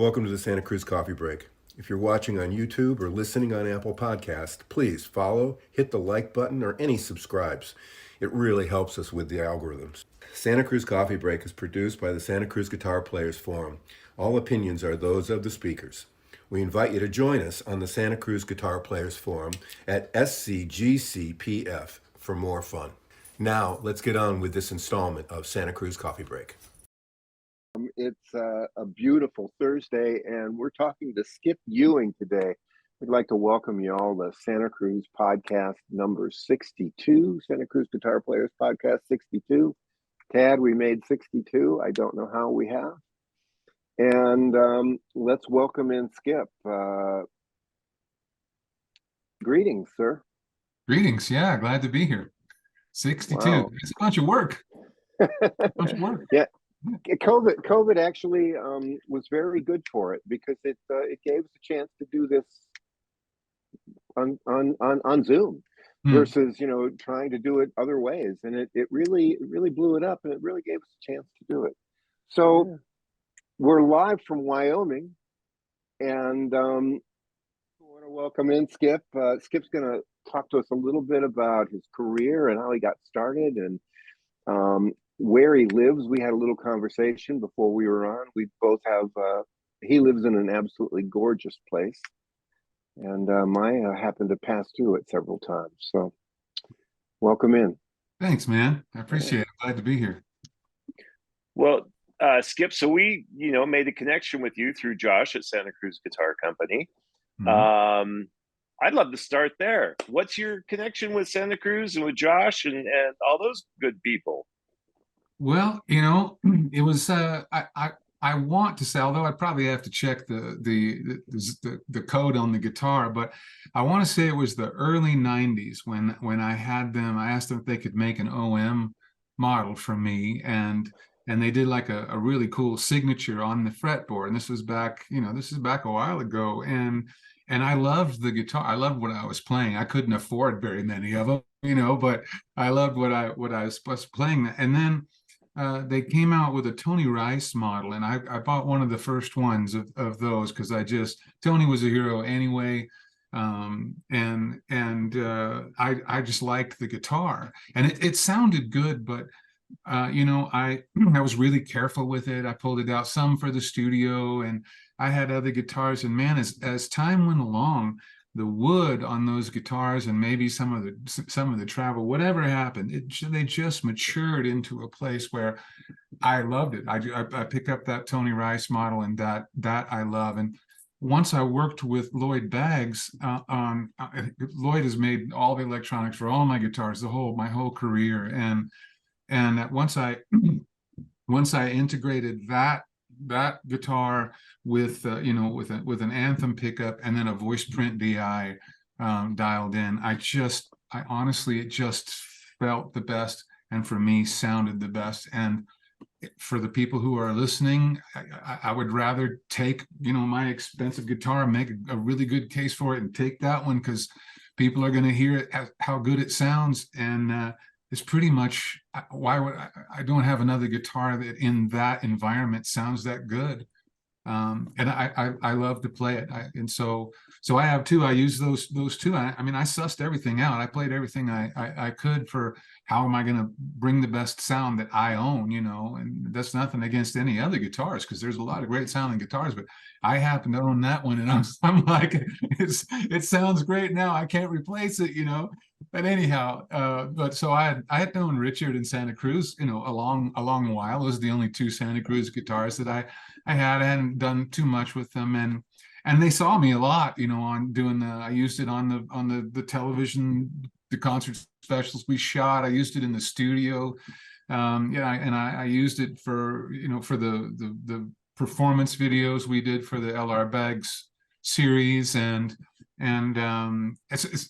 Welcome to the Santa Cruz Coffee Break. If you're watching on YouTube or listening on Apple Podcast, please follow, hit the like button, or any subscribes. It really helps us with the algorithms. Santa Cruz Coffee Break is produced by the Santa Cruz Guitar Players Forum. All opinions are those of the speakers. We invite you to join us on the Santa Cruz Guitar Players Forum at SCGCPF for more fun. Now, let's get on with this installment of Santa Cruz Coffee Break. It's a beautiful Thursday, and we're talking to Skip Ewing today. We'd like to welcome you all to Santa Cruz podcast number 62, Santa Cruz Guitar Players podcast 62. Tad, we made 62. I don't know how we have. And let's welcome in Skip. Greetings, sir. Greetings. Yeah, glad to be here. 62. Wow. It's a bunch of work. Yeah. COVID actually was very good for it because it gave us a chance to do this on Zoom versus trying to do it other ways, and it really blew it up, and it really gave us a chance to do it. So we're live from Wyoming, and I want to welcome in Skip. Skip's going to talk to us a little bit about his career and how he got started, and where he lives. We had a little conversation before we were on. We both have, he lives in an absolutely gorgeous place. And I happened to pass through it several times. So welcome in. Thanks, man. I appreciate it. Glad to be here. Well, Skip, so we, made a connection with you through Josh at Santa Cruz Guitar Company. Mm-hmm. I'd love to start there. What's your connection with Santa Cruz and with Josh and all those good people? Well, it was I want to say, although I'd probably have to check the code on the guitar, but I want to say it was the early 90s when I had them. I asked them if they could make an OM model for me, and they did like a really cool signature on the fretboard. And this was back, this is back a while ago, and I loved the guitar. I loved what I was playing. I couldn't afford very many of them, but I loved what I was playing. And then they came out with a Tony Rice model, and I bought one of the first ones of those because Tony was a hero anyway, and I just liked the guitar, and it sounded good, but I was really careful with it. I pulled it out some for the studio, and I had other guitars, and man, as time went along, the wood on those guitars and maybe some of the travel, whatever happened, they just matured into a place where I loved it. I picked up that Tony Rice model, and that I love. And once I worked with Lloyd Baggs Lloyd has made all the electronics for all my guitars, my whole career, and once I integrated that guitar with with an Anthem pickup and then a voice print DI dialed in, I honestly, it just felt the best, and for me sounded the best. And for the people who are listening, I would rather take my expensive guitar and make a really good case for it and take that one, because people are going to hear it, how good it sounds, and it's pretty much why would I don't have another guitar that in that environment sounds that good. And I love to play it. And so I have two. I use those two. I sussed everything out. I played everything I could for how am I going to bring the best sound that I own, and that's nothing against any other guitars, because there's a lot of great sounding guitars, but I happen to own that one, and I'm like, it sounds great now. I can't replace it, But anyhow, but so I had known Richard and Santa Cruz, a long while. Those are the only two Santa Cruz guitars that I hadn't done too much with them, and they saw me a lot, on doing I used it on the television, the concert specials we shot. I used it in the studio, and I used it for for the performance videos we did for the L.R. Baggs series, and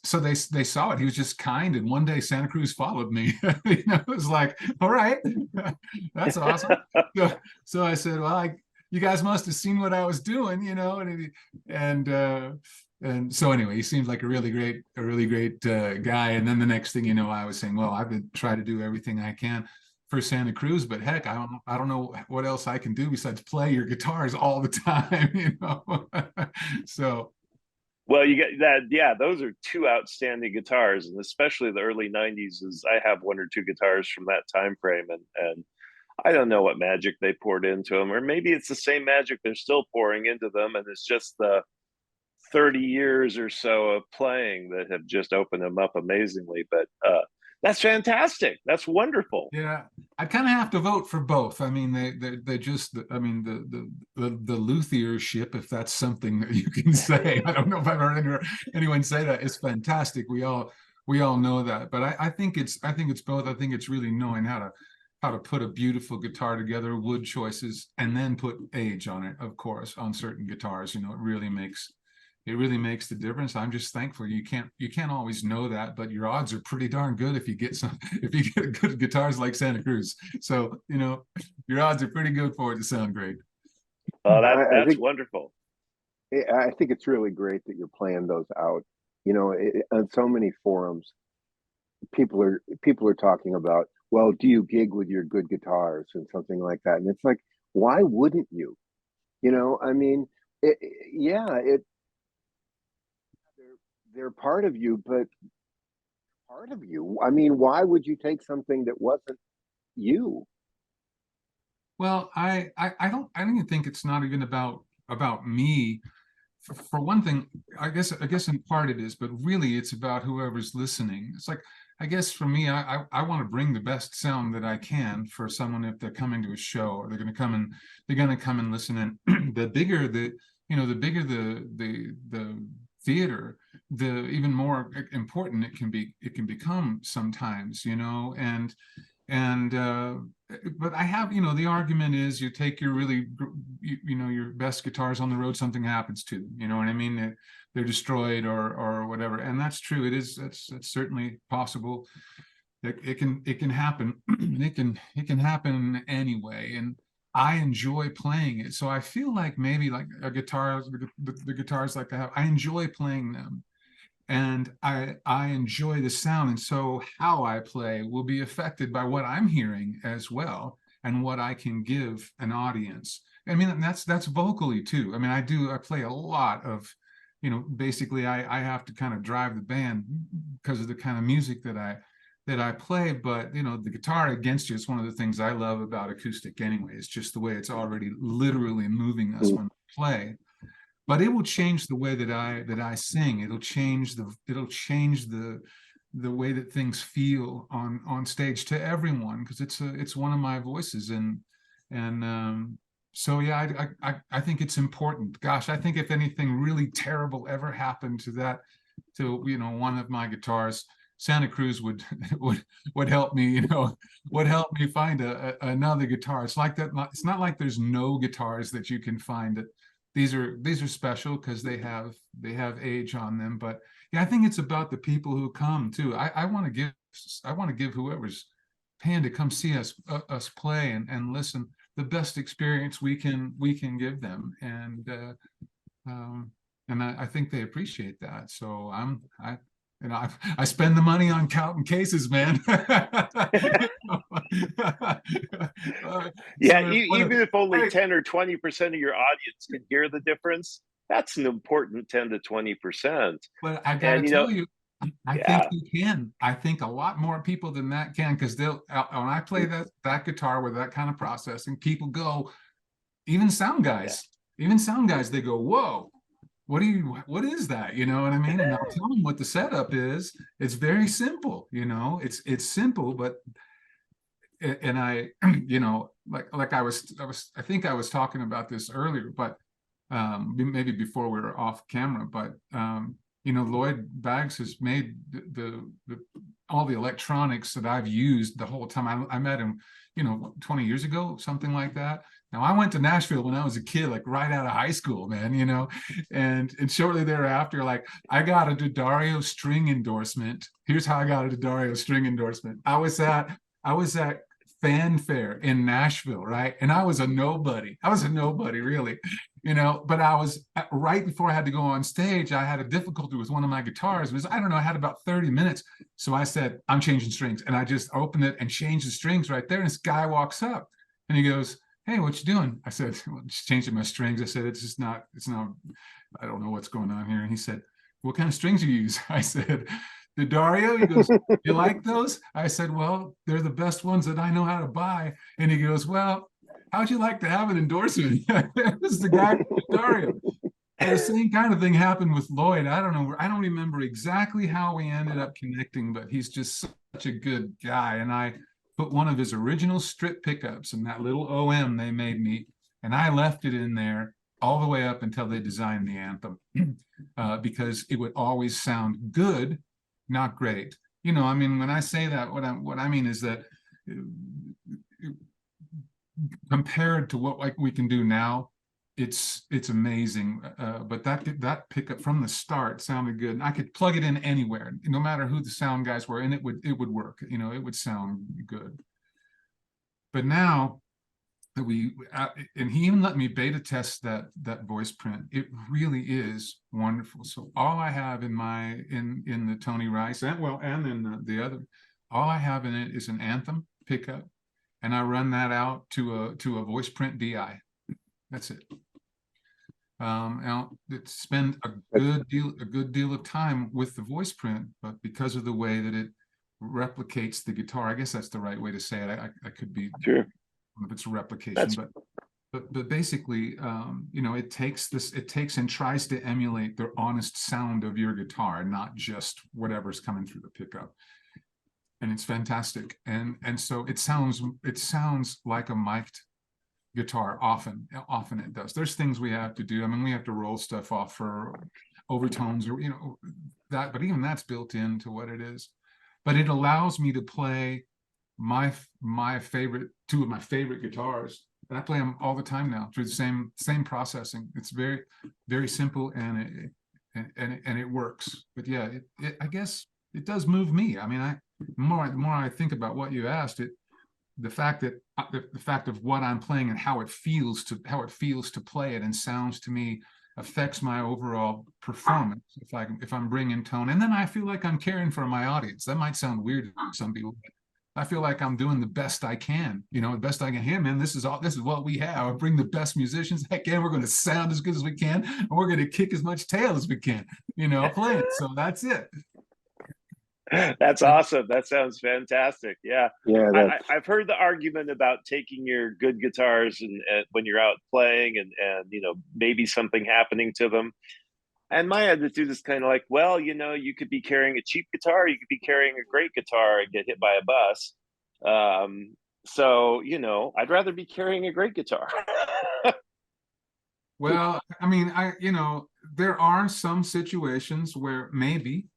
so they saw it. He was just kind, and one day Santa Cruz followed me. It was like, all right, that's awesome. So I said, well, you guys must have seen what I was doing, and so anyway, he seems like a really great guy. And then the next thing I was saying, well, I've been trying to do everything I can for Santa Cruz, but heck, I don't know what else I can do besides play your guitars all the time, you know. So Well, you get that. Yeah, those are two outstanding guitars, and especially the early '90s. Is I have one or two guitars from that time frame, and I don't know what magic they poured into them, or maybe it's the same magic they're still pouring into them, and it's just the 30 years or so of playing that have just opened them up amazingly. But that's fantastic. That's wonderful. yeah, I kind of have to vote for both. I mean, they just, I mean, the luthiership, if that's something that you can say. I don't know if I've heard anyone say that. It's fantastic. We all know that. But I think it's both. I think it's really knowing how to put a beautiful guitar together, wood choices, and then put age on it. Of course, on certain guitars, you know, it really makes the difference. I'm just thankful you can't always know that, but your odds are pretty darn good if you get good guitars like Santa Cruz. So, you know, your odds are pretty good for it to sound great. Oh, I that's think wonderful. I think it's really great that you're playing those out. You know, on so many forums, people are talking about, well, do you gig with your good guitars and something like that? And it's like, why wouldn't you? You know, I mean, they're part of you, but part of you. I mean, why would you take something that wasn't you? Well, I don't even think it's not even about me. For one thing, I guess in part it is, but really it's about whoever's listening. It's like, I guess for me, I want to bring the best sound that I can for someone if they're coming to a show, or they're going to come and listen. And the bigger the theater, the even more important it can become sometimes, you know. And but I have, you know, the argument is you take your your best guitars on the road, something happens to them, you know what I mean? They're destroyed or whatever, and that's true. That's certainly possible. It can happen. It can happen anyway, and I enjoy playing it. So I feel like maybe like a guitar, the guitars like I enjoy playing them, and I enjoy the sound, and so how I play will be affected by what I'm hearing as well, and what I can give an audience. I mean, that's vocally too. I mean, I play a lot of, you know, basically I have to kind of drive the band because of the kind of music that I play. But you know, the guitar against you is one of the things I love about acoustic anyway. It's just the way it's already literally moving us when we play. But it will change the way that I sing. It'll change the way that things feel on stage to everyone, because it's one of my voices. And so yeah, I think it's important. Gosh, I think if anything really terrible ever happened to you know, one of my guitars, Santa Cruz would help me, you know, would help me find another guitar. It's like that. It's not like there's no guitars that you can find. That these are special because they have age on them. But yeah, I think it's about the people who come too. I want to give whoever's paying to come see us play and listen the best experience we can give them. And I think they appreciate that. So I spend the money on counting cases, man. Yeah, even if only 10 or 20% of your audience can hear the difference, that's an important 10 to 20%. But I gotta tell you, I yeah, think you can. I think a lot more people than that can, because when I play that guitar with that kind of processing, people go, even sound guys, they go, whoa. What is that? You know what I mean? And I'll tell them what the setup is. It's very simple, you know, it's simple, but, and I, you know, like I think I was talking about this earlier, but maybe before we were off camera, but you know, Lloyd Baggs has made all the electronics that I've used the whole time. I met him, you know, 20 years ago, something like that. Now, I went to Nashville when I was a kid, like right out of high school, man, you know, and shortly thereafter, like I got a D'Addario string endorsement. Here's how I got a D'Addario string endorsement. I was at Fanfare in Nashville, right? And I was a nobody. Really, you know, but I was right before I had to go on stage. I had a difficulty with one of my guitars. I had about 30 minutes. So I said, I'm changing strings. And I just opened it and changed the strings right there. And this guy walks up and he goes, hey, what you doing? I said, well, just changing my strings. I said, it's not, I don't know what's going on here. And he said, what kind of strings you use? I said, the Dario. He goes, you like those? I said, well, they're the best ones that I know how to buy. And he goes, well, how'd you like to have an endorsement? This is the guy from the Dario. The same kind of thing happened with Lloyd. I don't know. I don't remember exactly how we ended up connecting, but he's just such a good guy. And I put one of his original strip pickups in that little OM they made me, and I left it in there all the way up until they designed the anthem, because it would always sound good, not great. You know, I mean, when I say that, what I mean is that compared to what like we can do now, it's amazing. But that pickup from the start sounded good, and I could plug it in anywhere, no matter who the sound guys were, and it would work. You know, it would sound good. But now that and he even let me beta test that voice print. It really is wonderful. So all I have in the Tony Rice and in the other, all I have in it is an anthem pickup, and I run that out to a voice print DI. That's it. And spend a good deal of time with the voice print, but because of the way that it replicates the guitar, I guess that's the right way to say it. I could be sure if it's a replication, but basically, you know, it takes and tries to emulate the honest sound of your guitar, not just whatever's coming through the pickup. And it's fantastic. And so it sounds like a mic'd guitar. Often it does. There's things we have to do. I mean, we have to roll stuff off for overtones, or, you know, that, but even that's built into what it is. But it allows me to play my favorite, two of my favorite guitars, and I play them all the time now through the same processing. It's very, very simple, and it works. But yeah, I guess it does move me. I mean, the more I think about what you asked, the fact of what I'm playing and how it feels to play it and sounds to me affects my overall performance if I'm bringing tone. And then I feel like I'm caring for my audience. That might sound weird to some people, but I feel like I'm doing the best I can, you know, the best I can. Hey, man, this is what we have. I bring the best musicians I can. We're going to sound as good as we can, and we're going to kick as much tail as we can, you know, playing. So that's it. That's awesome. That sounds fantastic. Yeah. I've heard the argument about taking your good guitars and when you're out playing and you know, maybe something happening to them. And my attitude is kind of like, well, you know, you could be carrying a cheap guitar, you could be carrying a great guitar and get hit by a bus. So, you know, I'd rather be carrying a great guitar. Well, I mean, you know, there are some situations where maybe,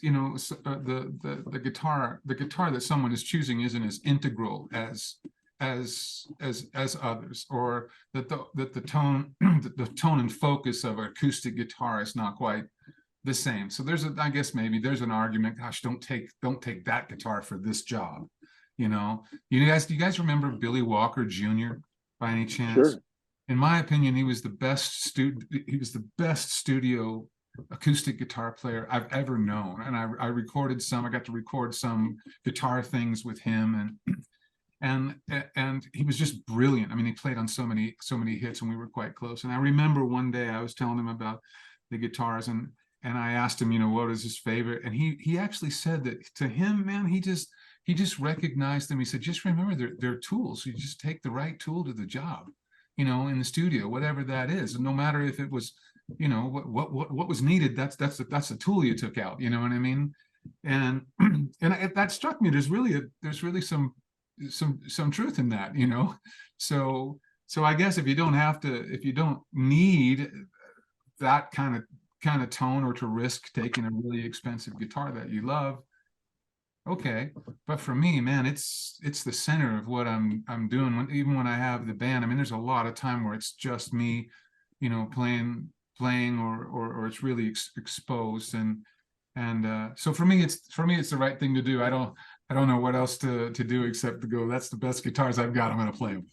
you know, the guitar that someone is choosing isn't as integral as others, or that the tone the tone and focus of an acoustic guitar is not quite the same. So I guess maybe there's an argument, gosh, don't take that guitar for this job. You know, do you guys remember Billy Walker Jr. by any chance? Sure. In my opinion, he was the best studio acoustic guitar player I've ever known. And I got to record some guitar things with him, and he was just brilliant. I mean, he played on so many hits, and we were quite close. And I remember one day I was telling him about the guitars, and I asked him, you know, what is his favorite? And he actually said that to him, man, he just recognized them. He said, just remember they're tools. You just take the right tool to the job, you know, in the studio, whatever that is. And no matter if it was, you know, what was needed, that's the tool you took out, you know what I mean? And that struck me. There's really some truth in that, you know. So I guess if you don't need that kind of tone, or to risk taking a really expensive guitar that you love, okay. But for me, man, it's the center of what I'm doing. Even when I have the band, I mean, there's a lot of time where it's just me, you know, playing or it's really exposed, and so for me it's the right thing to do. I don't know what else to do except to go, that's the best guitars I've got, I'm going to play them.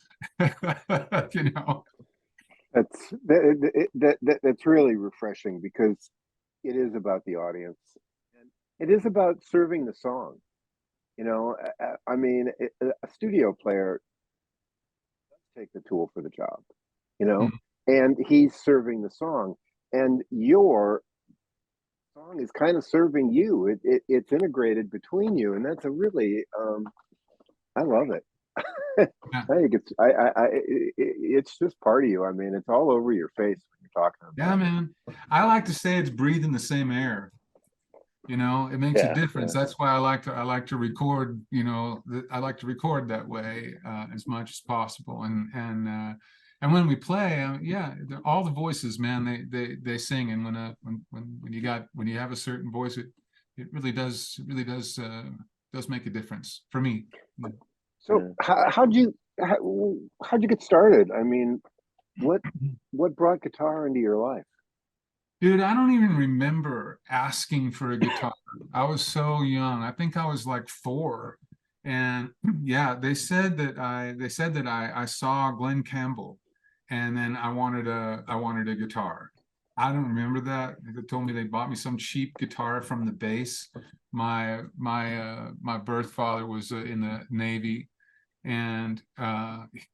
You know, that's really refreshing, because it is about the audience. it is about serving the song. I mean, a studio player does take the tool for the job, Mm. and he's serving the song, and your song is kind of serving you. It's integrated between you, and that's a really, I love it. Yeah. I think it's just part of you. I mean, it's all over your face when you're talking about Yeah, it. man. I like to say it's breathing the same air. It makes a Yeah, difference. yeah. That's why I like to record, I like to record that way as much as possible. And when we play, yeah, all the voices, man, they sing. And when you have a certain voice, it really does make a difference for me. Yeah. So how'd you get started? I mean, what brought guitar into your life? Dude, I don't even remember asking for a guitar. I was so young. I think I was like 4. And yeah, they said that I saw Glenn Campbell, and then I wanted a guitar. I don't remember that. They told me they bought me some cheap guitar from the base. My birth father was in the Navy, and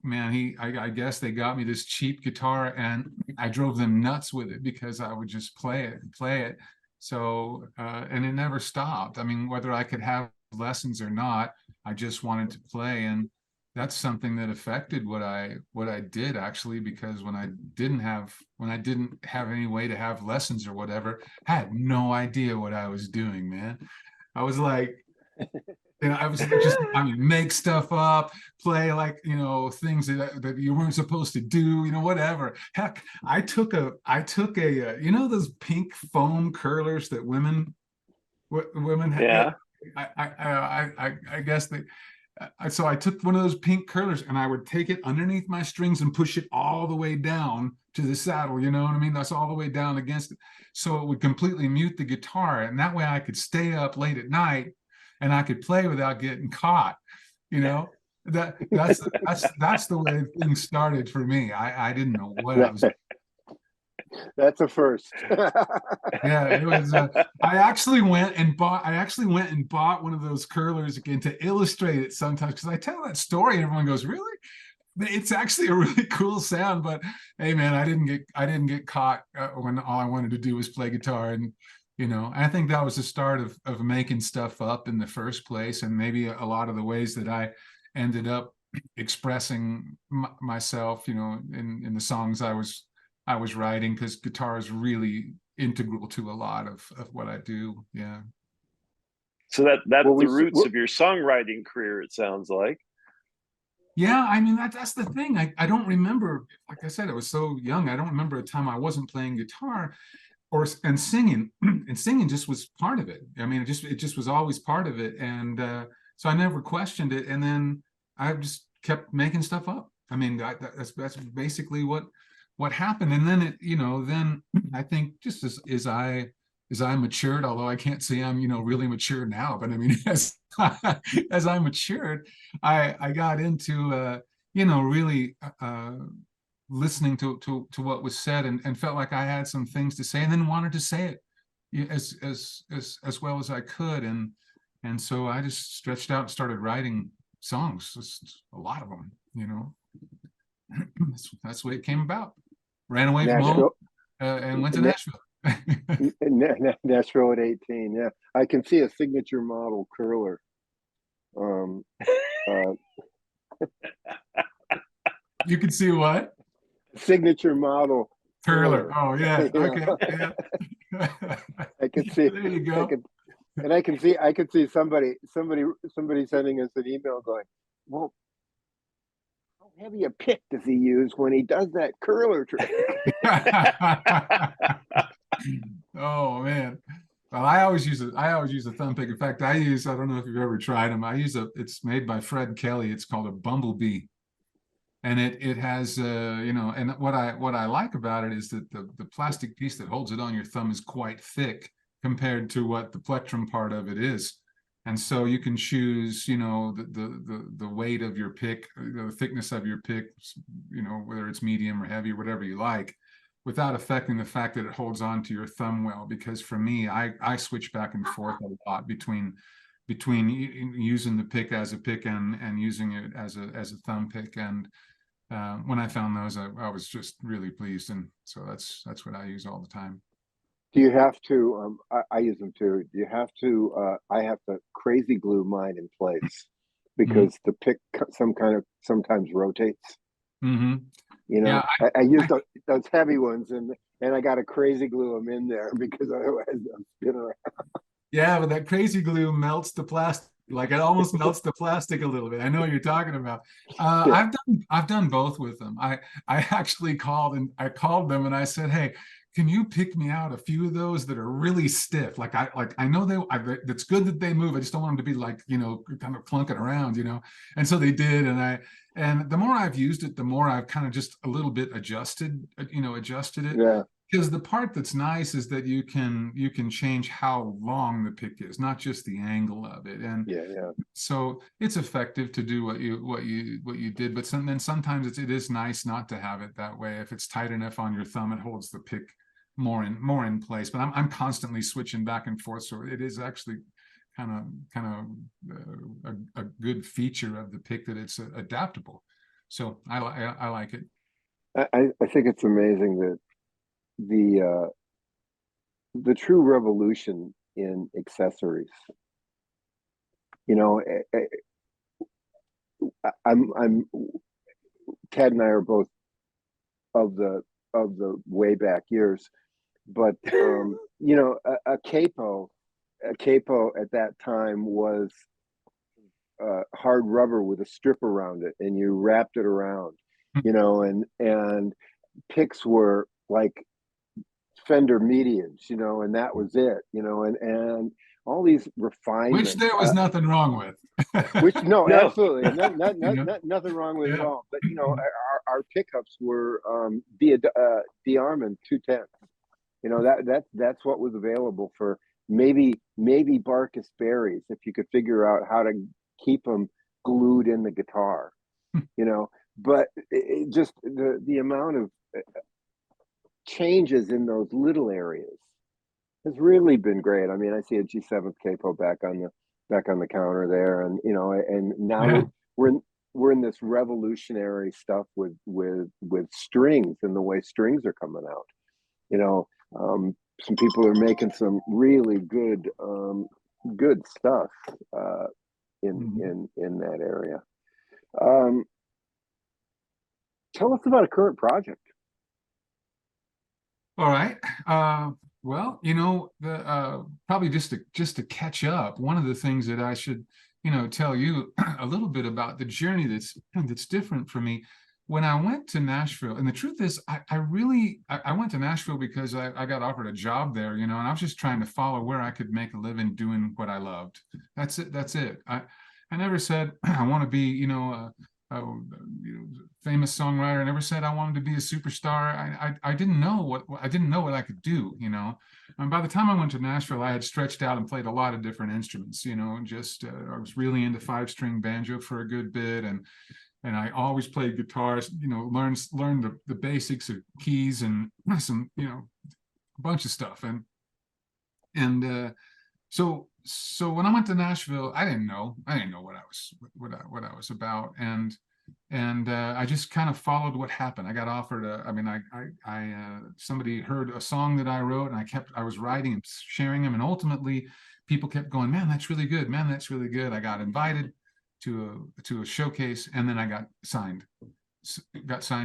man, I guess they got me this cheap guitar, and I drove them nuts with it because I would just play it and play it. So and it never stopped. I mean, whether I could have lessons or not, I just wanted to play. And that's something that affected what I did, actually, because when I didn't have any way to have lessons or whatever, I had no idea what I was doing, man. I was like, I was just, make stuff up, play like, things that you weren't supposed to do, whatever. Heck, I took a, those pink foam curlers that women have. Yeah. I guess so I took one of those pink curlers, and I would take it underneath my strings and push it all the way down to the saddle. You know what I mean? That's all the way down against it. So it would completely mute the guitar. And that way I could stay up late at night and I could play without getting caught. That's the way things started for me. I didn't know what I was. That's a first. Yeah, it was. I actually went and bought one of those curlers again to illustrate it sometimes, because I tell that story and everyone goes, "Really?" It's actually a really cool sound. But hey, man, I didn't get caught when all I wanted to do was play guitar. And I think that was the start of making stuff up in the first place, and maybe a lot of the ways that I ended up expressing myself, in the songs I was writing, because guitar is really integral to a lot of what I do. Yeah. So that's the roots of your songwriting career, it sounds like. Yeah, I mean, that's the thing. I don't remember, like I said, I was so young. I don't remember a time I wasn't playing guitar and singing. And singing just was part of it. I mean, it just was always part of it. And so I never questioned it. And then I just kept making stuff up. I mean, that's basically what happened. And then then I think just as I matured, although I can't say I'm really mature now, but I mean, as I matured, I got into really listening to what was said, and felt like I had some things to say, and then wanted to say it as well as I could. And so I just stretched out and started writing songs, just a lot of them. That's the way it came about. Ran away from home and went to Nashville. Nashville at 18. Yeah, I can see a signature model curler. You can see what? Signature model curler. Oh yeah. Okay. Yeah. I can see. There you go. I can see somebody sending us an email going, well, how heavy a pick does he use when he does that curler trick? Oh man. Well, I always use a thumb pick. In fact, I don't know if you've ever tried them. It's made by Fred Kelly. It's called a Bumblebee. And it has and what I like about it is that the plastic piece that holds it on your thumb is quite thick compared to what the plectrum part of it is. And so you can choose, the weight of your pick, the thickness of your pick, whether it's medium or heavy or whatever you like. without affecting the fact that it holds on to your thumb well. Because for me, I switch back and forth a lot between using the pick as a pick and using it as a thumb pick. And when I found those, I was just really pleased. And so that's what I use all the time. Do you have to, I use them too. Do you have to, I have to crazy glue mine in place because the pick sometimes rotates. Mm-hmm. You know, Yeah, I use those heavy ones and I got to crazy glue them in there because otherwise I'm spinning around. Yeah, but that crazy glue melts the plastic. Like it almost melts the plastic a little bit. I know what you're talking about. Yeah. I've done both with them. I actually called them and I said, hey, can you pick me out a few of those that are really stiff? Like I know that's good that they move. I just don't want them to be like, kind of clunking around, And so they did, and the more I've used it, the more I've kind of just a little bit adjusted it. Yeah. Because the part that's nice is that you can change how long the pick is, not just the angle of it. And yeah. so it's effective to do what you did. But then sometimes it is nice not to have it that way. If it's tight enough on your thumb, it holds the pick more in place. But I'm constantly switching back and forth, so it is actually kind of a good feature of the pick that it's adaptable. So I like it. I think it's amazing that the true revolution in accessories. I'm Ted and I are both of the way back years, but a capo at that time was hard rubber with a strip around it, and you wrapped it around, and picks were like Fender mediums, and that was it, and all these refinements. Which there was nothing wrong with. No, No. absolutely, nothing wrong with it at all. But our pickups were via D-Armand 210. That's what was available for maybe Barkus Berries if you could figure out how to keep them glued in the guitar, But it just the amount of changes in those little areas has really been great. I mean, I see a G7 capo back on the counter there, and and now we're in this revolutionary stuff with strings and the way strings are coming out. Some people are making some really good stuff in that area. Tell us about a current project. All right. Well, the probably just to catch up, one of the things that I should, tell you a little bit about the journey that's different for me. When I went to Nashville, and the truth is, I went to Nashville because I got offered a job there, and I was just trying to follow where I could make a living doing what I loved. That's it. I never said I want to be, a famous songwriter. I never said I wanted to be a superstar. I didn't know what I could do, And by the time I went to Nashville, I had stretched out and played a lot of different instruments, just I was really into 5-string banjo for a good bit, and I always played guitars, learned the basics of keys and some, a bunch of stuff. And so when I went to Nashville, I didn't know what I was about, and I just kind of followed what happened. I got offered somebody heard a song that I wrote, and I was writing and sharing them, and ultimately people kept going, man, that's really good, man, that's really good. I got invited to a showcase, and then I got signed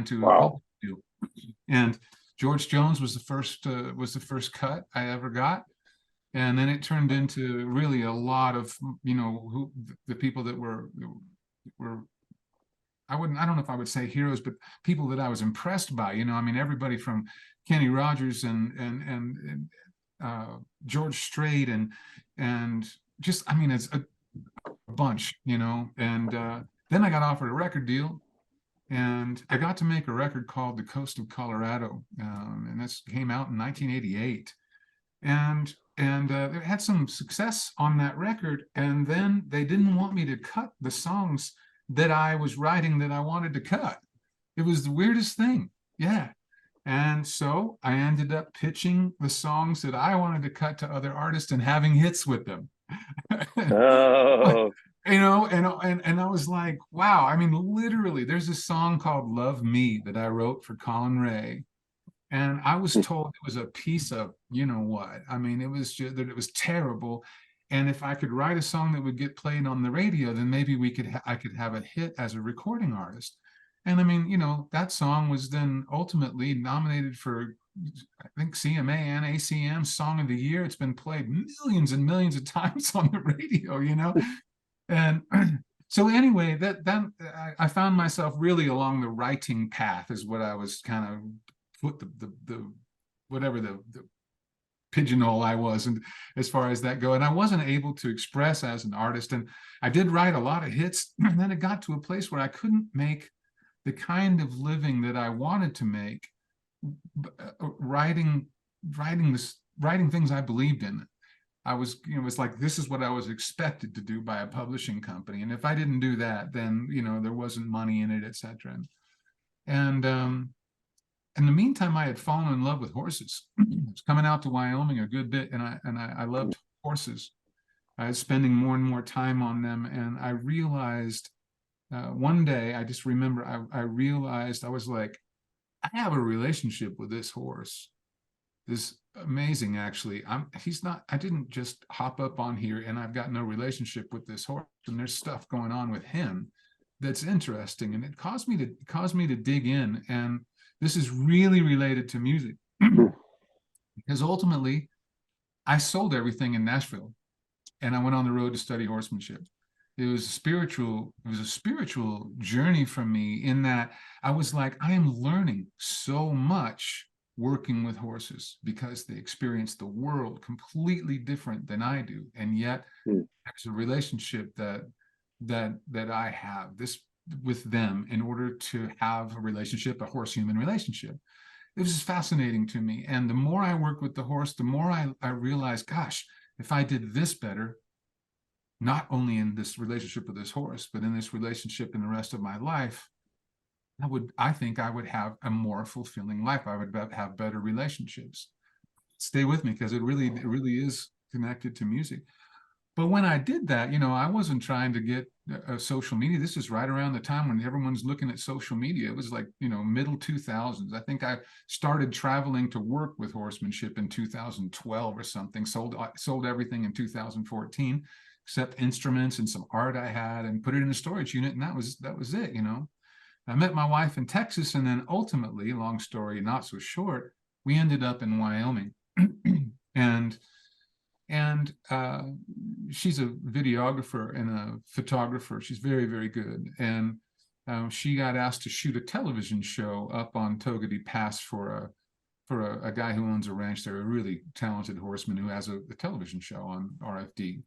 to a public deal. And George Jones was the first cut I ever got. And then it turned into really a lot of, the people that were I don't know if I would say heroes, but people that I was impressed by, everybody from Kenny Rogers and George Strait and just, it's a bunch, and then I got offered a record deal, and I got to make a record called The Coast of Colorado, and this came out in 1988. And they had some success on that record, and then they didn't want me to cut the songs that I was writing that I wanted to cut. It was the weirdest thing. Yeah. And so I ended up pitching the songs that I wanted to cut to other artists and having hits with them. Oh, And I was like, wow. I mean, literally, there's a song called Love Me that I wrote for Colin Ray. And I was told it was a piece of, you know what? I mean, it was just that it was terrible. And if I could write a song that would get played on the radio, then maybe I could have a hit as a recording artist. And I mean, that song was then ultimately nominated for, I think, CMA and ACM Song of the Year. It's been played millions and millions of times on the radio. And so anyway, that I found myself really along the writing path is what I was kind of put the whatever the pigeonhole I was, and as far as that go, and I wasn't able to express as an artist. And I did write a lot of hits, and then it got to a place where I couldn't make the kind of living that I wanted to make, writing things I believed in. I was, it was like, this is what I was expected to do by a publishing company. And if I didn't do that, then, there wasn't money in it, etc. And in the meantime, I had fallen in love with horses. I was coming out to Wyoming a good bit, and I loved horses. I was spending more and more time on them, and I realized one day, I just remember, I realized, I was like, I have a relationship with this horse. This amazing, actually. I didn't just hop up on here and I've got no relationship with this horse, and there's stuff going on with him that's interesting. And it caused me to dig in. And this is really related to music because ultimately I sold everything in Nashville and I went on the road to study horsemanship. It was a spiritual journey for me, in that I was like, I am learning so much working with horses because they experience the world completely different than I do. And yet there's a relationship that I have this with them in order to have a relationship, a horse-human relationship. It was fascinating to me. And the more I worked with the horse, the more I realized, gosh, if I did this better, not only in this relationship with this horse, but in this relationship in the rest of my life, I think I would have a more fulfilling life. I would have better relationships. Stay with me, because it really is connected to music. But when I did that, I wasn't trying to get social media. This is right around the time when everyone's looking at social media. It was like, middle 2000s. I think I started traveling to work with horsemanship in 2012 or something. Sold everything in 2014, except instruments and some art I had, and put it in a storage unit. And that was it, I met my wife in Texas, and then ultimately, long story not so short, we ended up in Wyoming. and she's a videographer and a photographer. She's very, very good. And she got asked to shoot a television show up on Togedy Pass for a guy who owns a ranch there, a really talented horseman who has a television show on RFD.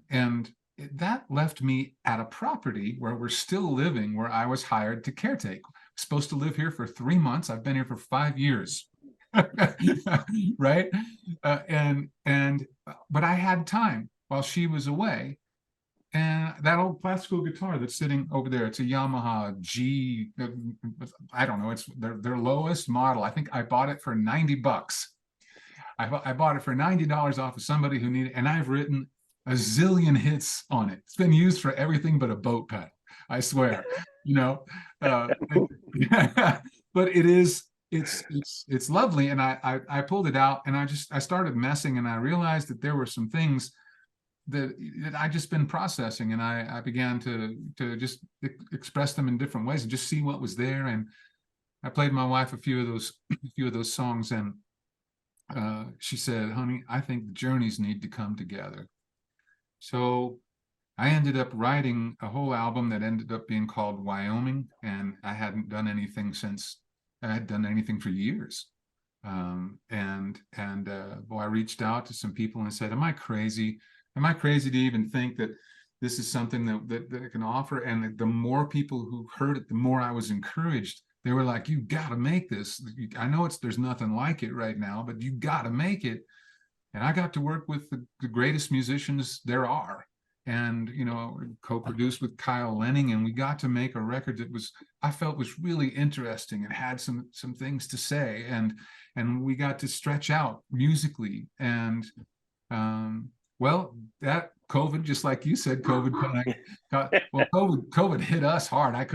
And that left me at a property where we're still living, where I was hired to caretake. I'm supposed to live here for 3 months. I've been here for 5 years. Right. But I had time while she was away. And that old classical guitar that's sitting over there, it's a Yamaha G, I don't know, it's their lowest model. I think I bought it for $90. I bought it for $90 off of somebody who needed, and I've written a zillion hits on it. It's been used for everything but a boat pedal, I swear. But it's lovely. And I pulled it out, and I started messing, and I realized that there were some things that I just been processing, and I began to just express them in different ways and just see what was there. And I played my wife a few of those songs, and she said, honey, I think the journeys need to come together. So I ended up writing a whole album that ended up being called Wyoming, and I hadn't done anything since. I had done anything for years. I reached out to some people and said, am I crazy? Am I crazy to even think that this is something that I can offer? And the more people who heard it, the more I was encouraged. They were like, you got to make this. I know there's nothing like it right now, but you got to make it. And I got to work with the greatest musicians there are. and co-produced with Kyle Lenning, and we got to make a record that I felt was really interesting and had some things to say, and we got to stretch out musically. And well, that COVID, just like you said, COVID hit us hard. I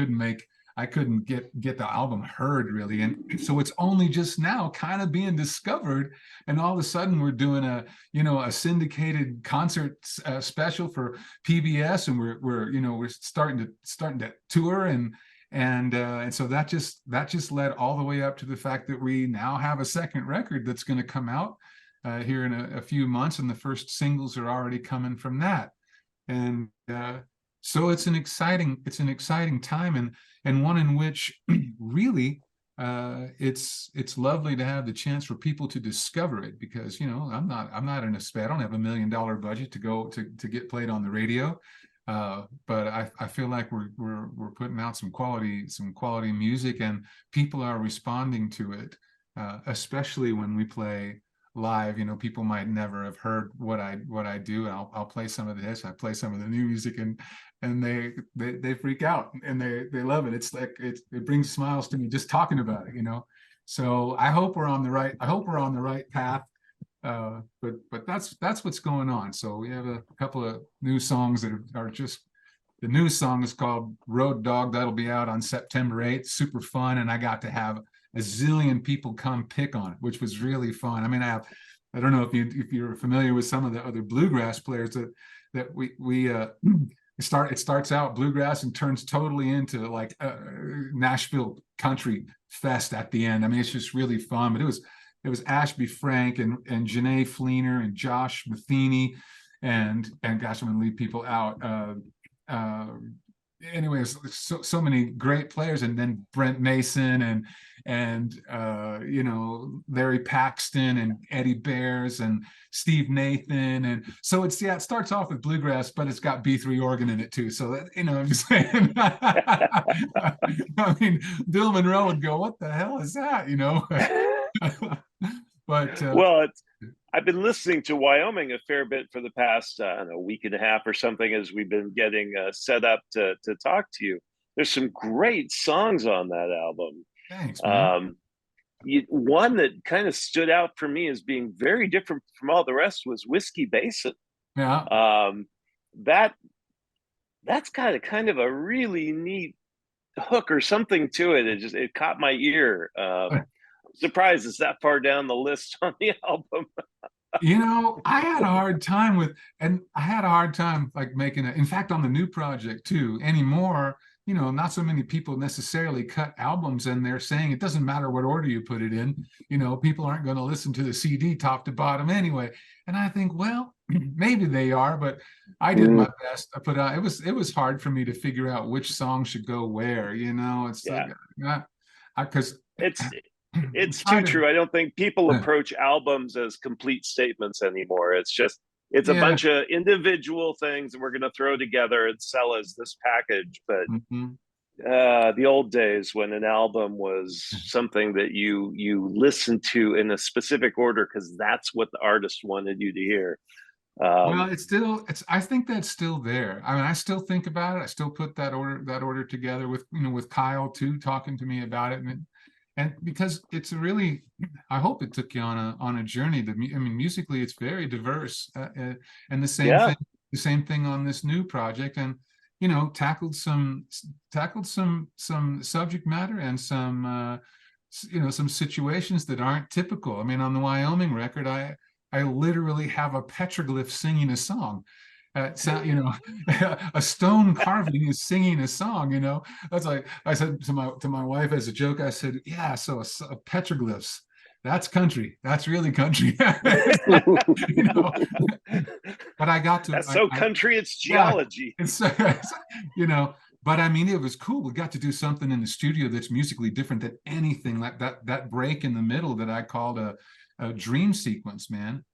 couldn't get the album heard really, and so it's only just now kind of being discovered, and all of a sudden we're doing a syndicated concert special for PBS, and we're starting to tour, and so that just led all the way up to the fact that we now have a second record that's going to come out here in a few months, and the first singles are already coming from that, and so it's an exciting time, and one in which really it's lovely to have the chance for people to discover it, because I'm not in a spec. I don't have $1 million budget to go to get played on the radio, but I feel like we're putting out some quality music, and people are responding to it, especially when we play live. People might never have heard what I do. I'll play some of this. I play some of the new music, and they freak out, and they love it. It's like it brings smiles to me just talking about it. So I hope we're on the right path. But that's what's going on. So we have a couple of new songs that are just. The new song is called Road Dog. That'll be out on September 8th. Super fun, and I got to have a zillion people come pick on it, which was really fun. I mean, I don't know if you're familiar with some of the other bluegrass players that we it starts out bluegrass and turns totally into like Nashville country fest at the end. I mean, it's just really fun. But it was Ashby Frank and Janae Fleener and Josh Matheny, and gosh, I'm gonna leave people out. Anyways, so many great players, and then Brent Mason and Larry Paxton and Eddie Bears and Steve Nathan, and so it starts off with bluegrass, but it's got B3 organ in it too. So that, I'm just saying. I mean, Bill Monroe would go, "What the hell is that?" But well, I've been listening to Wyoming a fair bit for the past week and a half or something, as we've been getting set up to talk to you. There's some great songs on that album. Thanks, man. One that kind of stood out for me as being very different from all the rest was Whiskey Basin. Yeah. That's kind of a really neat hook or something to it. It caught my ear. Surprised it's that far down the list on the album. I had a hard time like making it. In fact, on the new project too, anymore, not so many people necessarily cut albums, and they're saying it doesn't matter what order you put it in. People aren't going to listen to the CD top to bottom anyway. And I think, well, maybe they are, but I did my best. I put out. It was hard for me to figure out which song should go where. It's because it's too true. I don't think people approach albums as complete statements anymore. It's a bunch of individual things that we're going to throw together and sell as this package. But the old days, when an album was something that you listened to in a specific order because that's what the artist wanted you to hear. Well, I think that's still there. I mean, I still think about it. I still put that order together with Kyle too, talking to me about it, and because it's I hope it took you on a journey. Musically, it's very diverse, and the same thing on this new project, and tackled some subject matter and some situations that aren't typical. I mean, on the Wyoming record, I literally have a petroglyph singing a song. A stone carving is singing a song. That's like I said to my wife as a joke. I said, "Yeah, so a petroglyphs. That's country. That's really country." But I got to. That's so country. It's geology. But I mean, it was cool. We got to do something in the studio that's musically different than anything. Like that break in the middle that I called a dream sequence, man.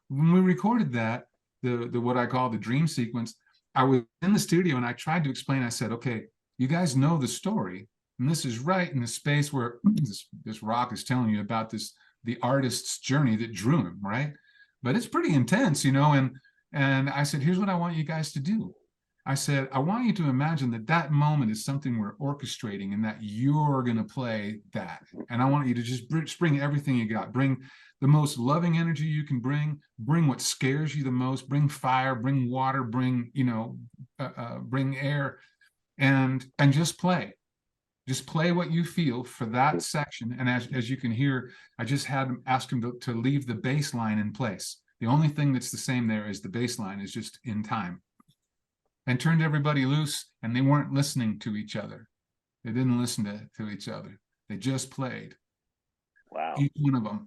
When we recorded that. The what I call the dream sequence, I was in the studio and I tried to explain. I said, "Okay, you guys know the story, and this is right in the space where this rock is telling you about the artist's journey that drew him, right? But it's pretty intense, and And I said, here's what I want you guys to do. I said, I want you to imagine that that moment is something we're orchestrating and that you're going to play that. And I want you to just bring everything you got. Bring the most loving energy you can bring what scares you the most, bring fire, bring water, bring, bring air, and just play. Just play what you feel for that section. And as you can hear, I just had him ask him to leave the bass line in place. The only thing that's the same there is the bass line is just in time. And turned everybody loose, and they weren't listening to each other. They didn't listen to each other. They just played. Wow. Each one of them.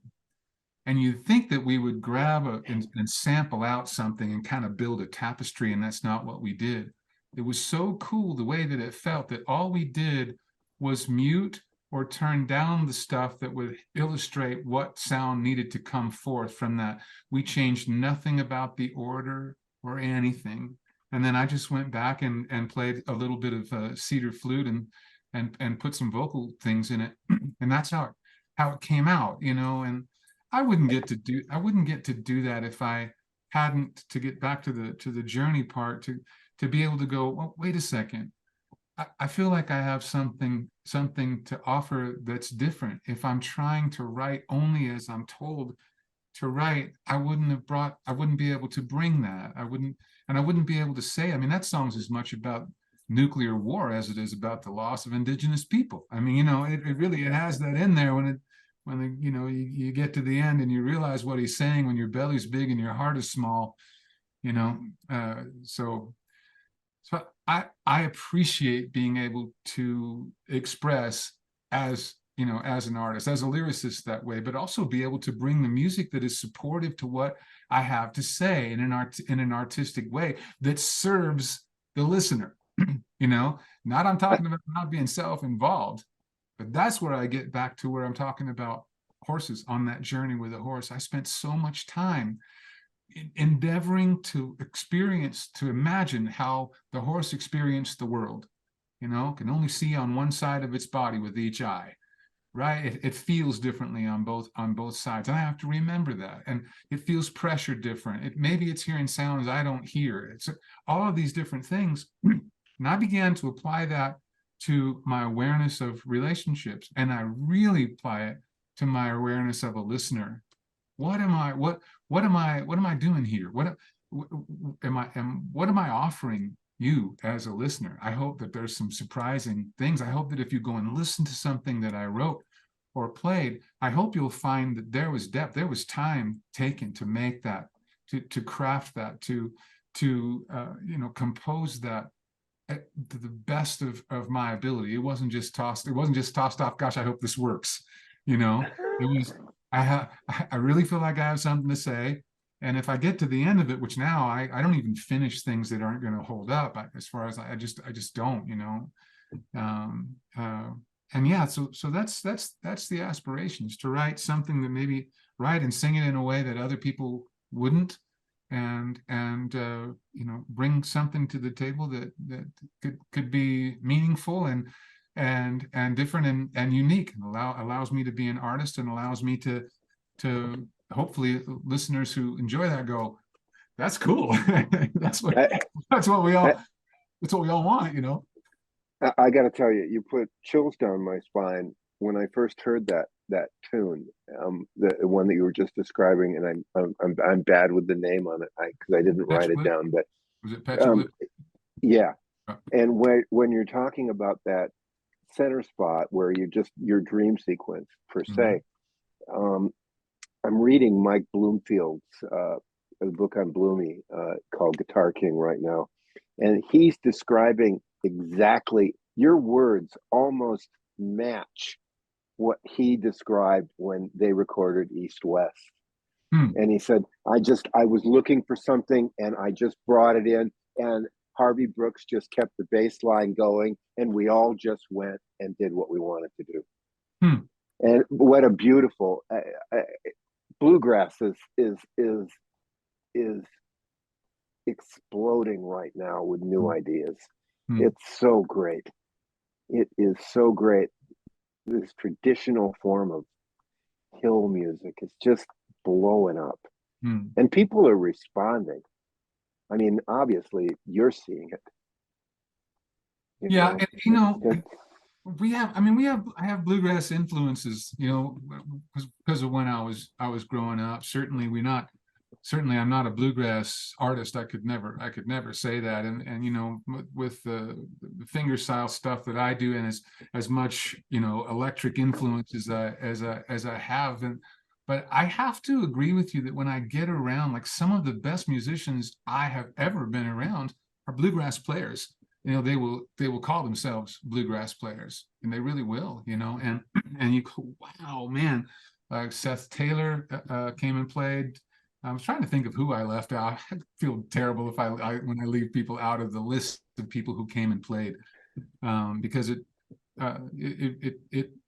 And you'd think that we would grab and sample out something and kind of build a tapestry, and that's not what we did. It was so cool the way that it felt that all we did was mute or turn down the stuff that would illustrate what sound needed to come forth from that. We changed nothing about the order or anything. And then I just went back and played a little bit of cedar flute and put some vocal things in it, and that's how it came out, And I wouldn't get to do that if I hadn't, to get back to the journey part, to be able to go, well, wait a second, I feel like I have something to offer that's different. If I'm trying to write only as I'm told to write, I wouldn't be able to bring that. I wouldn't be able to say, I mean, that song's as much about nuclear war as it is about the loss of indigenous people. I mean, it really has that in there when you get to the end and you realize what he's saying when your belly's big and your heart is small, so I appreciate being able to express as an artist, as a lyricist that way, but also be able to bring the music that is supportive to what I have to say in an artistic way that serves the listener. Not I'm talking about not being self-involved, but that's where I get back to where I'm talking about horses on that journey with a horse. I spent so much time endeavoring to imagine how the horse experienced the world. Can only see on one side of its body with each eye. Right? It feels differently on both sides. And I have to remember that. And it feels pressure different. Maybe it's hearing sounds I don't hear. It's all of these different things. And I began to apply that to my awareness of relationships. And I really apply it to my awareness of a listener. What am I doing here? What am I offering you as a listener? I hope that there's some surprising things. I hope that if you go and listen to something that I wrote or played, I hope you'll find that there was depth, there was time taken to make that, to craft that, to compose that to the best of my ability. It wasn't just tossed off. Gosh, I hope this works. It was. I really feel like I have something to say. And if I get to the end of it, which now I don't even finish things that aren't going to hold up, as far as I just don't, and yeah, so that's the aspiration, is to write something that maybe write and sing it in a way that other people wouldn't, and bring something to the table that could be meaningful and different and unique, and allows me to be an artist, and allows me to hopefully listeners who enjoy that go, that's cool. that's what we all want, I got to tell you, you put chills down my spine when I first heard that tune, the one that you were just describing, and I'm bad with the name on it because I didn't write it down, but was it Petra? Yeah. And when you're talking about that center spot where your dream sequence per se, I'm reading Mike Bloomfield's a book on Bloomy called Guitar King right now, and he's describing exactly, your words almost match what he described when they recorded East West. And he said, I was looking for something and I just brought it in, and Harvey Brooks just kept the bass line going, and we all just went and did what we wanted to do. And what a beautiful bluegrass is exploding right now with new ideas. It's so great. It is so great. This traditional form of hill music is just blowing up, and people are responding. I memean, obviously you're seeing it. Yeah, and it's, I have bluegrass influences, because of when I was growing up. Certainly I'm not a bluegrass artist. I could never say that. And with the finger style stuff that I do, and as much electric influence as I have, but I have to agree with you that when I get around, like, some of the best musicians I have ever been around are bluegrass players. They will call themselves bluegrass players, and they really will. And you go, wow, man. Seth Taylor came and played. I was trying to think of who I left out. I feel terrible if when I leave people out of the list of people who came and played, because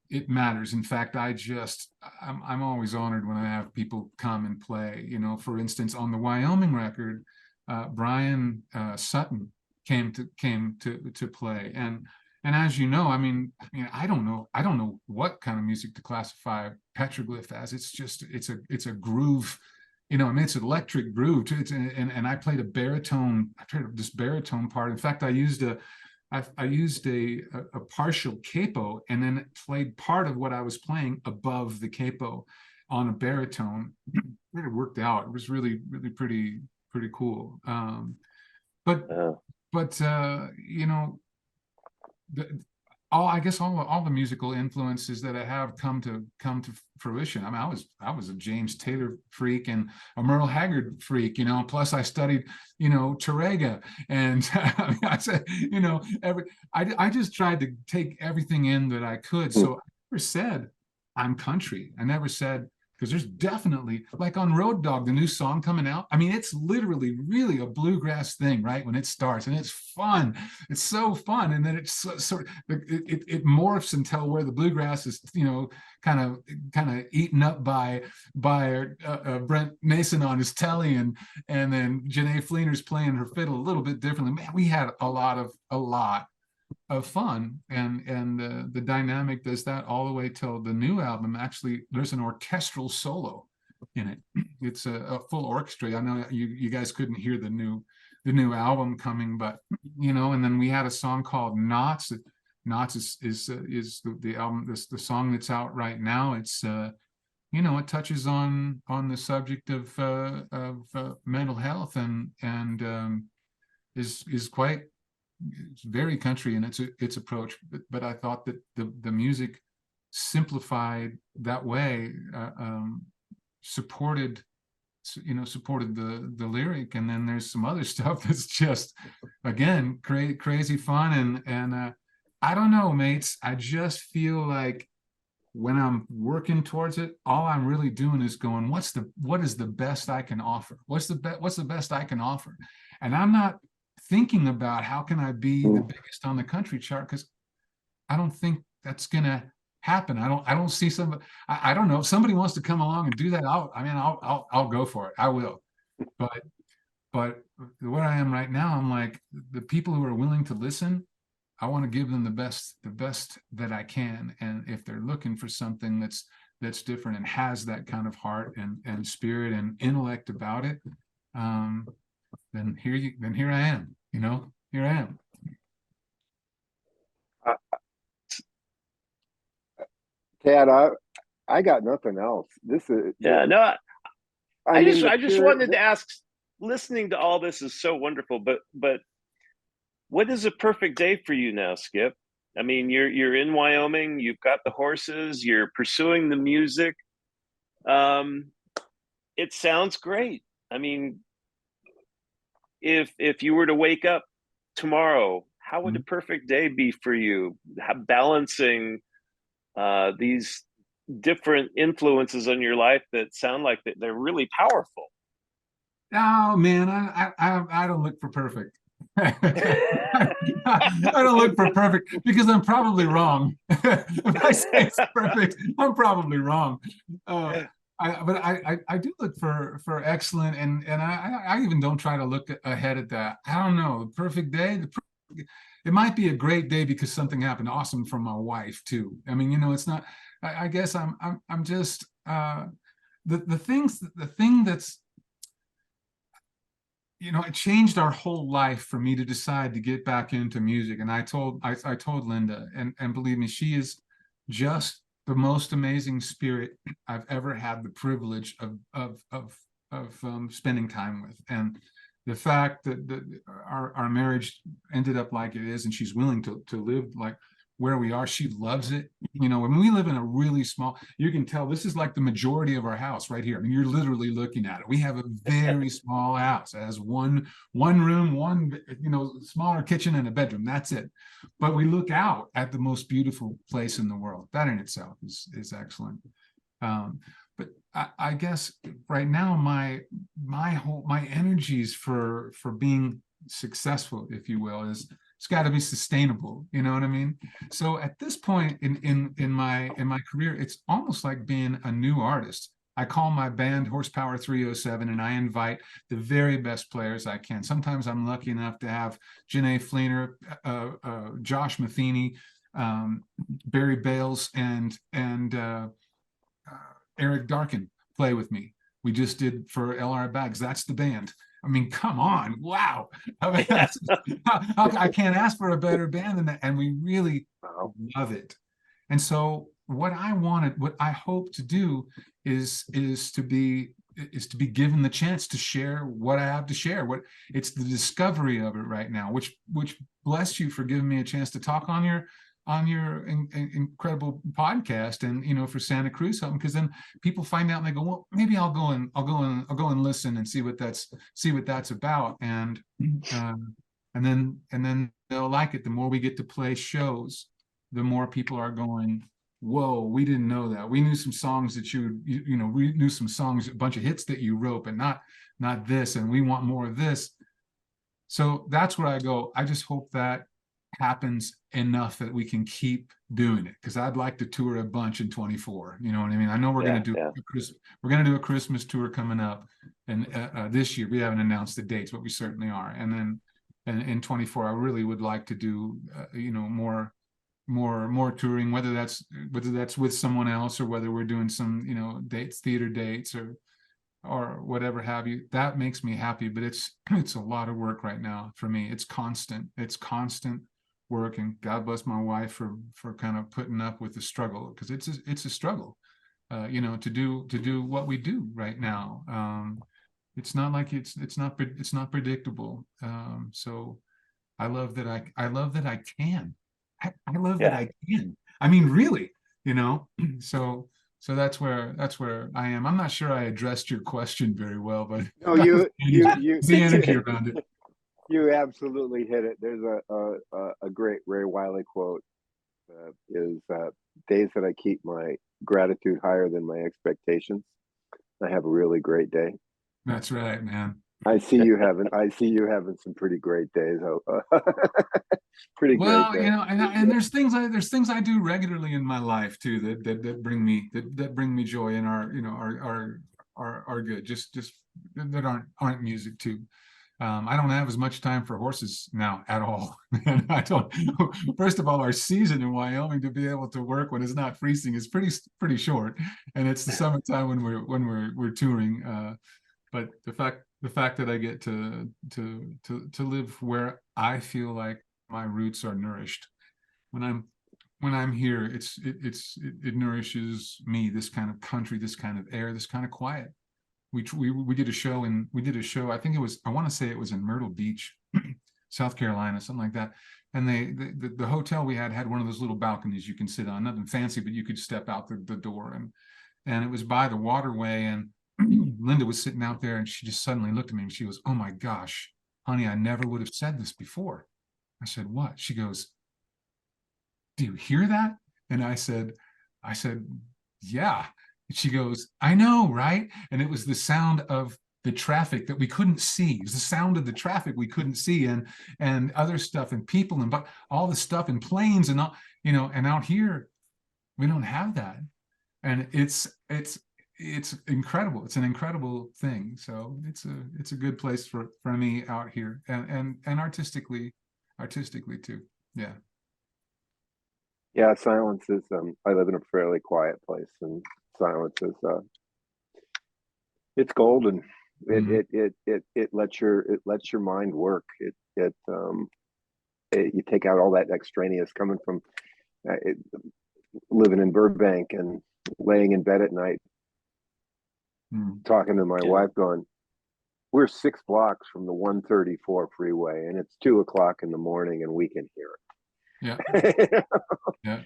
it matters. In fact, I'm always honored when I have people come and play. For instance, on the Wyoming record, Brian Sutton came to play, and as you know, I don't know what kind of music to classify Petroglyph as. It's a groove. It's an electric groove too. And I played this baritone part. In fact, I used a partial capo, and then played part of what I was playing above the capo on a baritone. It worked out. It was really, really pretty cool. But I guess all the musical influences that I have come to fruition. I was a James Taylor freak and a Merle Haggard freak, plus I studied, Terega, and I said, I just tried to take everything in that I could. So I never said I'm country. I never said, because there's definitely, like on Road Dog, the new song coming out. It's literally really a bluegrass thing, right? When it starts, and it's fun. It's so fun. And then it's sort of, it morphs until where the bluegrass is, kind of eaten up by Brent Mason on his telly, and then Janae Fleener's playing her fiddle a little bit differently. Man, we had a lot of fun, and the dynamic does that all the way till the new album. Actually, there's an orchestral solo in it. It's a full orchestra. I know you guys couldn't hear the new album coming, but and then we had a song called Knots. Knots is the album, the song that's out right now. It's it touches on the subject of mental health, and is quite, it's very country in its approach, but I thought that the music simplified that way, supported the lyric, and then there's some other stuff that's just, again, crazy fun, and I don't know, mates. I just feel like when I'm working towards it, all I'm really doing is going, what is the best I can offer? What's the best I can offer? And I'm not thinking about how can I be the biggest on the country chart, because I don't think that's gonna happen. I don't see somebody. I don't know. If somebody wants to come along and do that, I'll go for it. I will. But where I am right now, I'm like, the people who are willing to listen, I want to give them the best that I can. And if they're looking for something that's different and has that kind of heart and spirit and intellect about it, then here I am. Here I am. Tad, I got nothing else. This is, yeah, no, I just wanted to ask, listening to all this is so wonderful, but what is a perfect day for you now, Skip? You're in Wyoming, you've got the horses, you're pursuing the music. It sounds great. If you were to wake up tomorrow, how would a perfect day be for you? Balancing these different influences on your life that sound like they're really powerful. Oh man, I don't look for perfect. I don't look for perfect because I'm probably wrong. If I say it's perfect, I'm probably wrong. But I do look for excellent, and I even don't try to look ahead at that. I don't know, the perfect day. It might be a great day because something happened awesome from my wife too. It's not. I guess I'm just the thing that's, it changed our whole life for me to decide to get back into music. And I told Linda, and believe me, she is just the most amazing spirit I've ever had the privilege of spending time with. And the fact that our marriage ended up like it is, and she's willing to live like where we are, she loves it. When we live in a really small, you can tell this is like the majority of our house right here. I mean, you're literally looking at it. We have a very small house. It has one room, one, smaller kitchen and a bedroom. That's it. But we look out at the most beautiful place in the world. That in itself is excellent. But I guess right now my energies for being successful, if you will, it's got to be sustainable. You know what I mean? So at this point in my career, it's almost like being a new artist. I call my band Horsepower 307, and I invite the very best players I can. Sometimes I'm lucky enough to have Janae Fleener, Josh Matheny, Barry Bales, and Eric Darkin play with me. We just did for LR Bags. That's the band. I mean, come on. Wow. I mean, I can't ask for a better band than that. And we really love it. And so what I hope to do is to be given the chance to share what I have to share. It's the discovery of it right now, which bless you for giving me a chance to talk on your incredible podcast, and for Santa Cruz something, because then people find out and they go, well, maybe I'll go and listen and see what that's about, and then they'll like it. The more we get to play shows, the more people are going, whoa, we didn't know that. We knew some songs that we knew some songs, a bunch of hits that you wrote, but not this, and we want more of this. So that's where I go. I just hope that happens enough that we can keep doing it, because I'd like to tour a bunch in 24. You know what I mean? I know we're going to do a Christmas tour coming up, and this year we haven't announced the dates, but we certainly are. And then in 24, I really would like to do more touring, whether that's with someone else, or whether we're doing some theater dates or whatever have you. That makes me happy, but it's a lot of work right now for me. It's constant work, and God bless my wife for kind of putting up with the struggle, because it's a struggle, to do what we do right now. It's not like it's not predictable. So I love that I can. I love that I can. I mean, really, so that's where I am. I'm not sure I addressed your question very well, but no, the energy around it. You absolutely hit it. There's a great Ray Wiley quote, is days that I keep my gratitude higher than my expectations, I have a really great day. That's right, man. I see you having some pretty great days. Pretty well, great days. And there's things I do regularly in my life too that bring me joy, and are good. Just that aren't music too. I don't have as much time for horses now at all. And I don't. First of all, our season in Wyoming, to be able to work when it's not freezing, is pretty short, and it's the summertime when we're touring. But the fact that I get to live where I feel like my roots are nourished, when I'm here, it nourishes me. This kind of country, this kind of air, this kind of quiet. We did a show I think I want to say it was in Myrtle Beach, South Carolina, something like that. And the hotel we had one of those little balconies you can sit on, nothing fancy, but you could step out the door, and it was by the waterway. And Linda was sitting out there, and she just suddenly looked at me and she goes, "Oh my gosh, honey, I never would have said this before." I said, "What?" She goes, "Do you hear that?" And I said, "Yeah." And she goes, "I know, right?" And it was the sound of the traffic that we couldn't see. It was the sound of the traffic we couldn't see, and other stuff, and people, and all the stuff, and planes, and all, and out here we don't have that. And it's incredible. It's an incredible thing. So it's a good place for me out here, and artistically too. Yeah. Yeah, silence is. I live in a fairly quiet place, and silence is. It's golden. It lets your mind work. You take out all that extraneous coming from living in Burbank and laying in bed at night, talking to my wife, going, we're 6 blocks from the 134 freeway, and it's 2 o'clock in the morning, and we can hear it. Yeah. Yeah.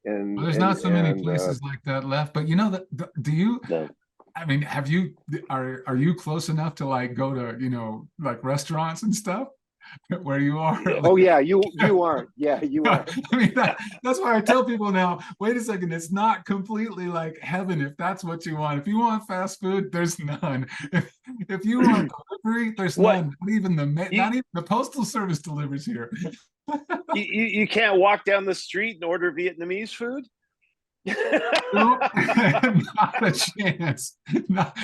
Well, there's not so many places like that left, but you know that. Do you? No. I mean, are you close enough to like go to like restaurants and stuff where you are? Oh yeah, you are. Yeah, you are. I mean, that's why I tell people now, wait a second, it's not completely like heaven if that's what you want. If you want fast food, there's none. If you want delivery, there's none. Not even the postal service delivers here. You can't walk down the street and order Vietnamese food? Not a chance. Not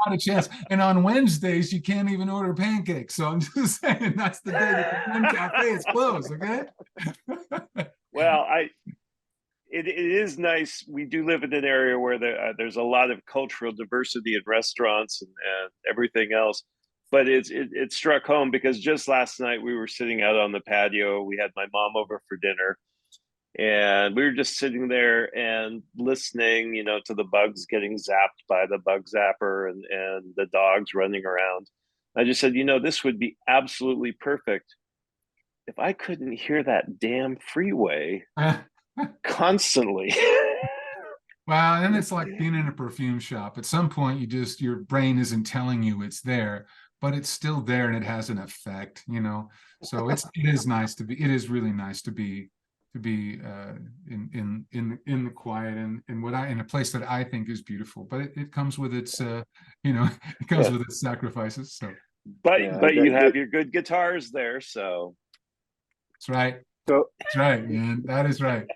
a chance. And on Wednesdays, you can't even order pancakes. So I'm just saying that's the day that the one cafe is closed. Okay. Well, it is nice. We do live in an area where there's a lot of cultural diversity in restaurants and everything else. But it struck home because just last night we were sitting out on the patio. We had my mom over for dinner. And we were just sitting there and listening, to the bugs getting zapped by the bug zapper and the dogs running around. I just said, this would be absolutely perfect if I couldn't hear that damn freeway constantly. Well, and it's like being in a perfume shop. At some point, your brain isn't telling you it's there, but it's still there and it has an effect, So it is nice to be. It is really nice to be in the quiet and in a place that I think is beautiful, but it comes with its it comes with its sacrifices. So, but you have your good guitars there, so that's right. So that's right, man. That is right.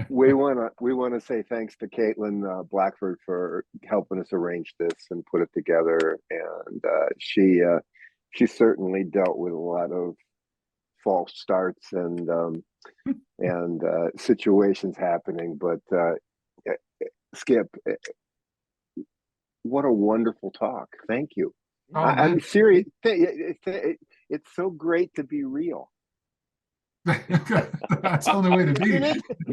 we want to say thanks to Caitlin Blackford for helping us arrange this and put it together, and she certainly dealt with a lot of false starts and situations happening, but Skip, what a wonderful talk. Thank you. I'm serious. It's so great to be real. That's the only way to be.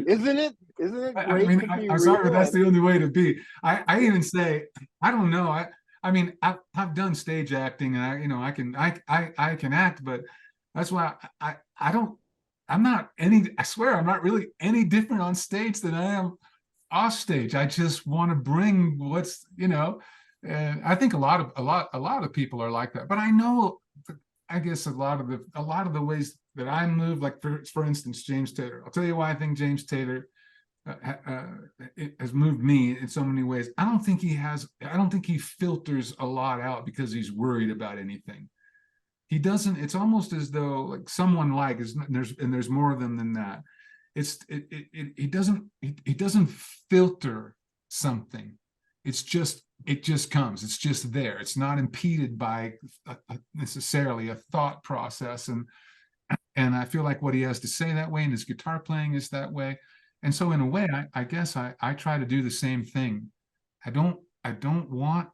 Isn't it great to be I'm sorry, but that's the only way to be. I even say, I don't know. I've done stage acting, and I can act, but that's why I swear I'm not really any different on stage than I am off stage. I just want to bring what's, and I think a lot of people are like that. But I guess a lot of the ways that I move, like for instance, James Taylor. I'll tell you why I think James Taylor has moved me in so many ways. I don't think he filters a lot out because he's worried about anything. He doesn't. It's almost as though like someone there's more of them than that. He doesn't filter something. It just comes. It's just there. It's not impeded by necessarily a thought process. And I feel like what he has to say that way, and his guitar playing is that way. And so in a way, I guess I try to do the same thing. I don't want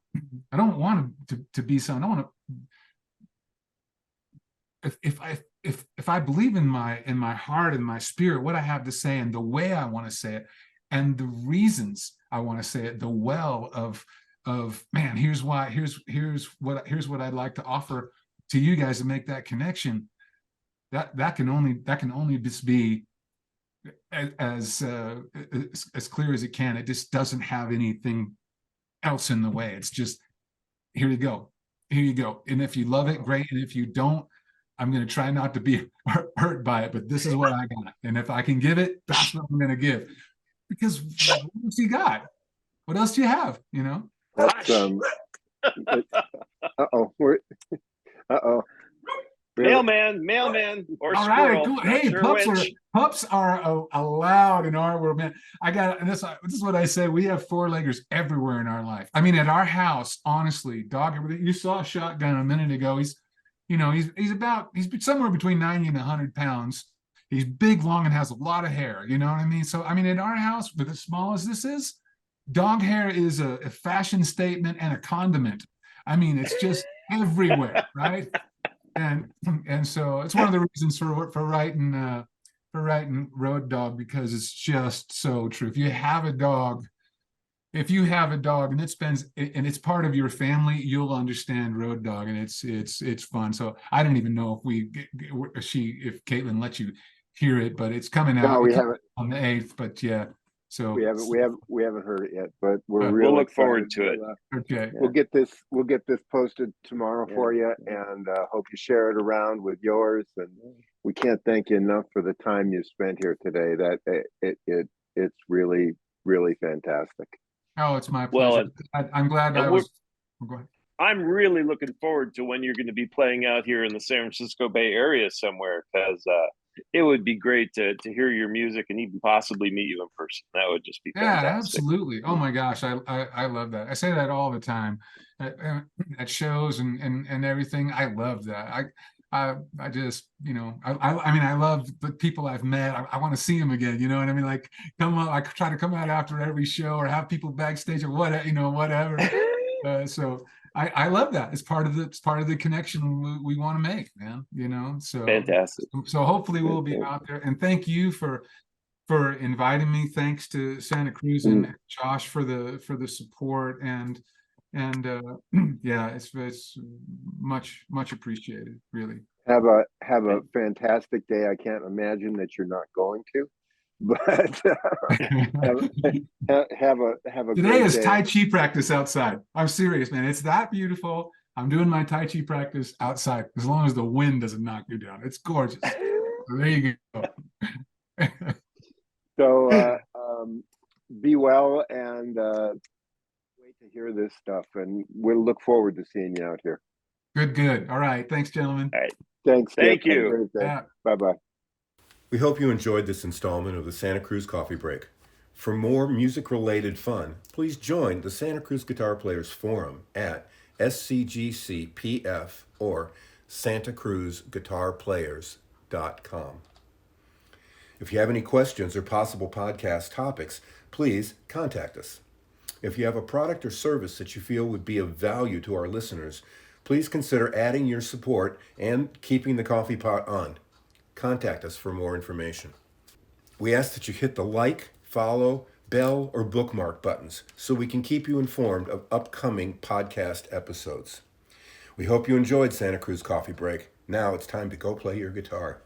to be someone. I want to. If I believe in my heart and my spirit, what I have to say and the way I want to say it, and the reasons I want to say it, the well of man, here's why, here's what I'd like to offer to you guys to make that connection. That can only just be as clear as it can. It just doesn't have anything else in the way. It's just here you go. And if you love it, great. And if you don't, I'm going to try not to be hurt by it, but this is what I got. And if I can give it, that's what I'm going to give. Because what else you got? What else do you have? That's, Mailman, or all squirrel. Right, cool. Hey, sure pups are allowed in our world, man. This is what I say. We have four-leggers everywhere in our life. I mean, at our house, honestly, dog. You saw a shotgun a minute ago. He's somewhere between 90 and 100 pounds. He's big, long, and has a lot of hair. You know what I mean? So, I mean, in our house, with as small as this is, dog hair is a fashion statement and a condiment. I mean, it's just everywhere, right? And so it's one of the reasons for writing Road Dog, because it's just so true. If you have a dog and it's part of your family, you'll understand Road Dog, and it's fun. So I don't even know if Caitlin lets you hear it, but it's coming out. No, we haven't. On the 8th, but yeah. So we haven't heard it yet, but we're We'll really look forward to it. Okay. We'll get this posted tomorrow for you, and hope you share it around with yours. And we can't thank you enough for the time you spent here today. That it's really, really fantastic. Oh, it's my pleasure. Well, I'm glad I was. Go ahead. I'm really looking forward to when you're going to be playing out here in the San Francisco Bay Area somewhere, because it would be great to hear your music and even possibly meet you in person. That would just be fantastic. Yeah, absolutely. Oh my gosh, I love that. I say that all the time at shows and everything. I love that. I just, I mean, I love the people I've met. I want to see them again. You know what I mean? Like, come up. I try to come out after every show, or have people backstage, or whatever. So I love that. It's part of the connection we want to make, man. So fantastic. So hopefully we'll be out there. And thank you for inviting me. Thanks to Santa Cruz and Josh for the support, and yeah, it's much appreciated, really. Have a fantastic day. I can't imagine that you're not going to, but have a Today is day. Tai Chi practice outside. I'm serious, man. It's that beautiful. I'm doing my Tai Chi practice outside, as long as the wind doesn't knock you down. It's gorgeous. So there you go. So be well, and wait to hear this stuff, and we'll look forward to seeing you out here. Good. All right. Thanks, gentlemen. All right. Thanks. Thank you. Yeah. Bye-bye. We hope you enjoyed this installment of the Santa Cruz Coffee Break. For more music-related fun, please join the Santa Cruz Guitar Players Forum at SCGCPF or santacruzguitarplayers.com. If you have any questions or possible podcast topics, please contact us. If you have a product or service that you feel would be of value to our listeners, please consider adding your support and keeping the coffee pot on. Contact us for more information. We ask that you hit the like, follow, bell, or bookmark buttons so we can keep you informed of upcoming podcast episodes. We hope you enjoyed Santa Cruz Coffee Break. Now it's time to go play your guitar.